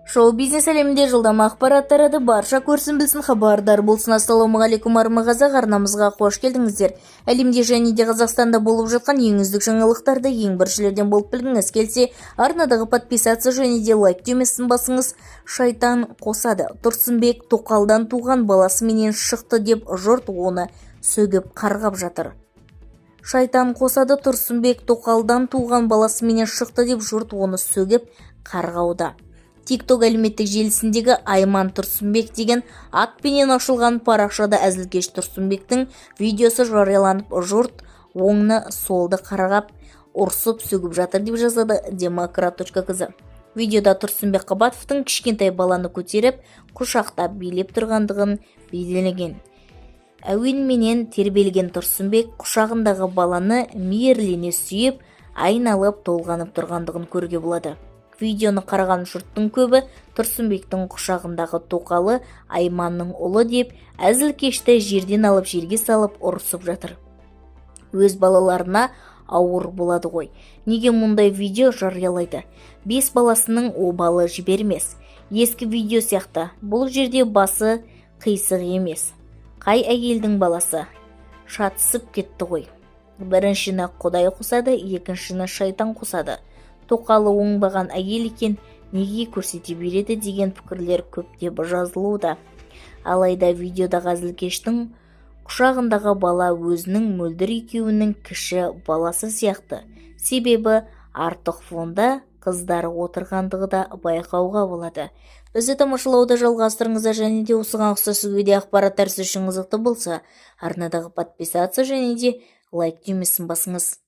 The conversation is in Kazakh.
Шоу-бизнес әлемінде жылдама ақпарат тарады, барша көрсін білсін, хабардар болсын. Ассалаумағалейкум армағазақ, арнамызға қош келдіңіздер. Әлемде және де Қазақстанда болып жатқан ең үздік жаңалықтарды ең біріншілерден болып білгіңіз келсе, арнадағы подписация және де лайк түймесін басыңыз. Шайтан қосады. Тұрсынбек тоқалдан туған баласыменен шықты деп жұрт оны сөгіп қарғап жатыр. Шайтан қосады. Тұрсынбек тоқалдан туған баласыменен шықты деп жұрт оны сөгіп қарғауда. TikTok әлеуметтік желісіндегі Айман Тұрсынбек деген атпенен ашылған парақшада әзілкеш Тұрсынбектің видеосы жарияланып, жұрт оңны солды қарғап, ұрсып сөгіп жатыр деп жазады Демократ.кз. Видеода Тұрсынбек Қабатовтың кішкентай баланы көтеріп, құшақтап билеп тұрғандығын бейнелеген. Әуенменен тербелген Тұрсынбек құшағындағы баланы мейірлене сүйіп, айналып толғанып тұрғандығын көруге болады. Видеоны қараған жұрттың көбі Тұрсынбектің құшағындағы тоқалы Айманның ұлы деп, әзілкешті жерден алып жерге салып ұрысып жатыр. Өз балаларына ауыр болады ғой. Неге мұндай видео жариялайды? 5 баласының обалы жібермес. Ескі видео сияқты, бұл жерде басы қисық емес. Қай әйелдің баласы? Шатысып кетті ғой. Біріншіні Құдай қосады, екіншіні шайтан қосады. Тоқалы оңбаған әйел екен, неге көрсете береді деген пікірлер көптеп жазылуда. Алайда видеодағы әзілкештің құшағындағы бала өзінің мөлдір екеуінің кіші баласы сияқты. Себебі артық фонда қыздары отырғандығы да байқауға болады. Бізді тамашалауды жалғастырыңыздар, және де осыған ұқсас видео ақпараттар сіз үшін қызықты болса, арнадағы подписация және де лайк түймесін басыңыз.